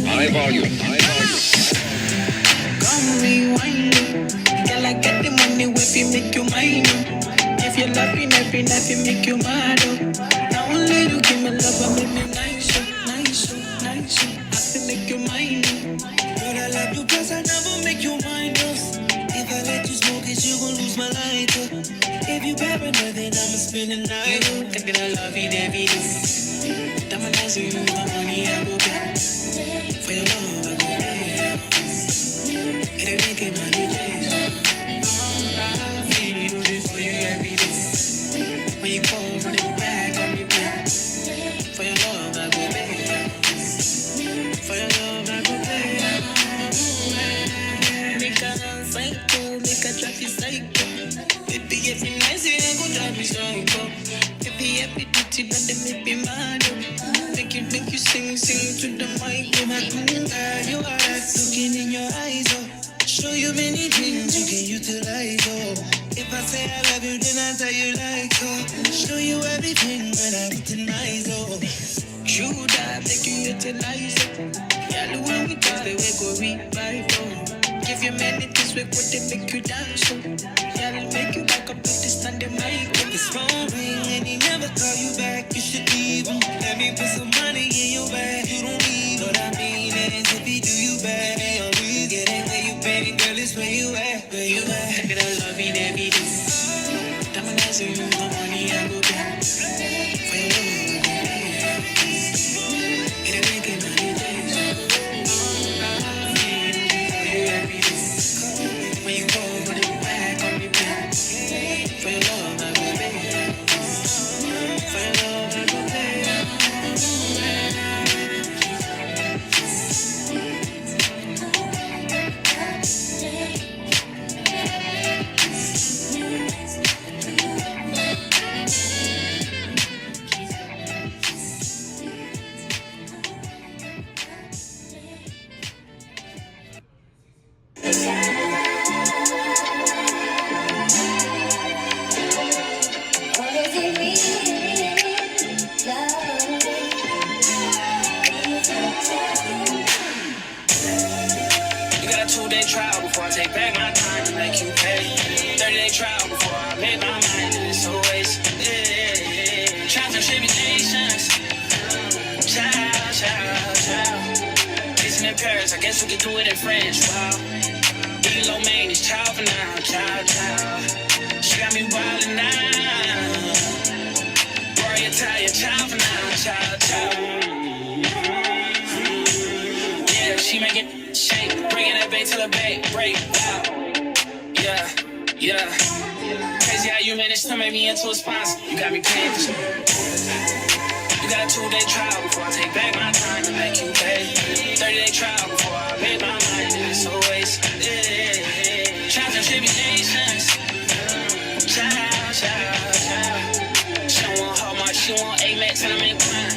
High volume. Come rewind it. Girl, I got the money if you make you mine. If you're laughing every night, it make you mad. Now only you give me love and make me nice, nice, nice. I feel make you mine. But I love you cause I never make you mind us. If I let you smoke it, you gon' lose my lighter. If you paranoid, then I'ma spend the night. Thinking I love you every day. Diamond eyes on you, my money I go back. For your love, I go back. It ain't making money days. I feel this for you every day. When you call, run it back on me back. For your love, I go back. For your love, I go back. Make a psycho, make a traffic psycho. Baby, every night you ain't gon' drive me psycho. Baby, every duty that they make me mad. Make you sing to the mic. You're my queen, girl, you are that looking in your eyes, oh. Show you many things you can utilize, oh. If I say I love you, then I tell you like so. Show you everything when I utilize, oh. True that make you utilize, oh. Yeah, the one we touch, the way go revive, oh. Give you many things, we could they make you dance, oh. Yeah, they'll make you back up to the standing mic. If it's phone ring and he never call you back, you should leave him. Let me put some money in your bag. You don't need what I mean is if he do you bad, they always get it where you baby girl is where you at, where you at. Look at I love it every day. Diamond eyes on you, my money I go back. For your love, I go back. It ain't making money days. I feel for you every day. When you go, run it back on me back. For your love, I go back. For your love, I go back. Trial before I take back my time to make you pay. 30-day trial before I make my mind and it's a waste. Yeah. Trials and tribulations. Child. Kissing in Paris, I guess we could do it in French. Wow. Eating low main is child for now. Child. She got me wildin' now. Rory Italian, child for now. Child. Yeah, she make it shake, bringing that bass till the bass break out. Yeah. Crazy how you managed to make me into a sponsor. You got me paying for shit. You got a 2-day trial before I take back my time to make you pay. 30-day trial before I make my mind and it's a waste. Yeah. Trials and tribulations. Child. She don't want hard mark, she want 8 max and I make crime.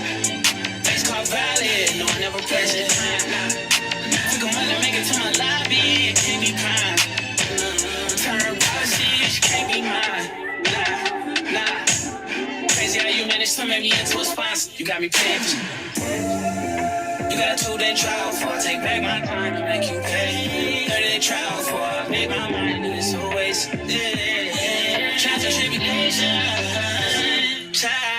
Face called valid, no I never pledged it. Make it to my lobby, it can't be crime. Turn policy, she can't be mine. Nah. Crazy how you managed to make me into a sponsor. You got me paying for you. You got a 2-day trial before I take back my time to make you pay. 30-day trial before I make my mind and it's a waste. Yeah. Trials and tribulations. Child.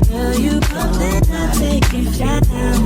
Girl, you come then I take it down.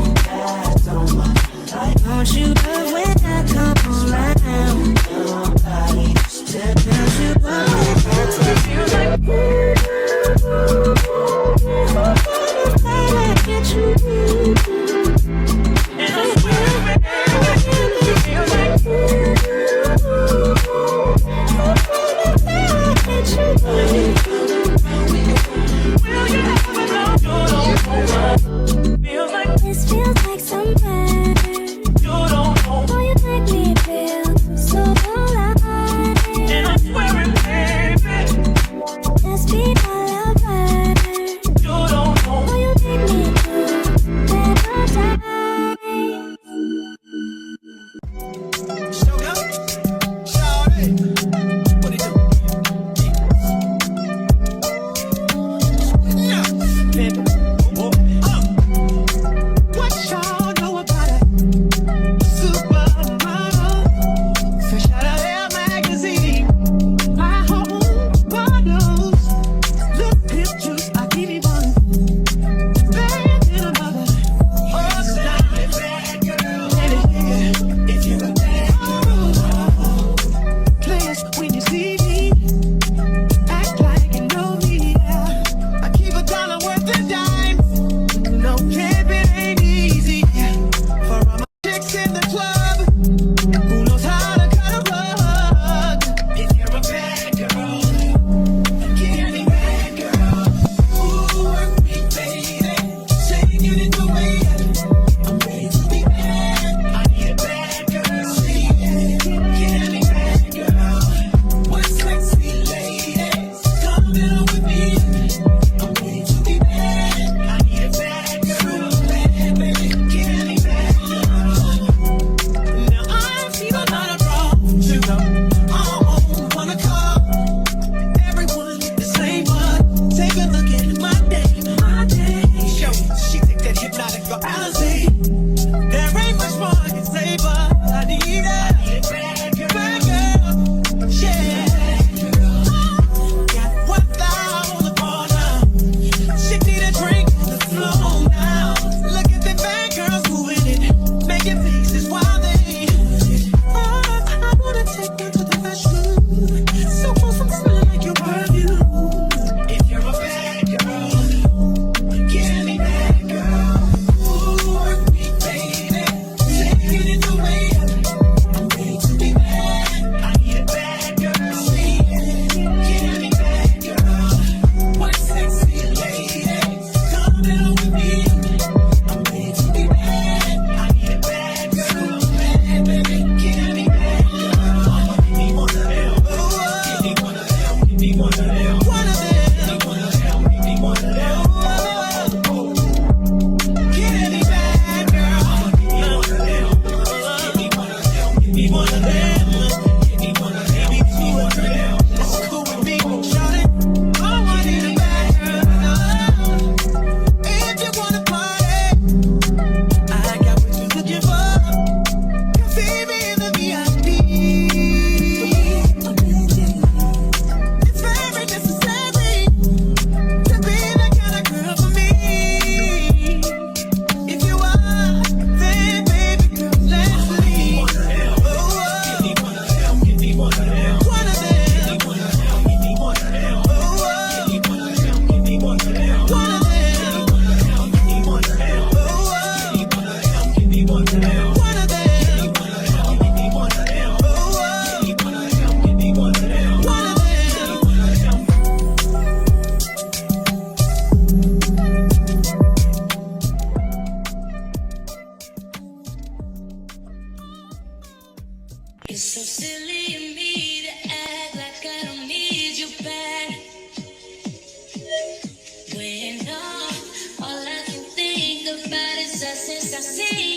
It's so silly of me to act like I don't need you back. When all I can think about is us since I see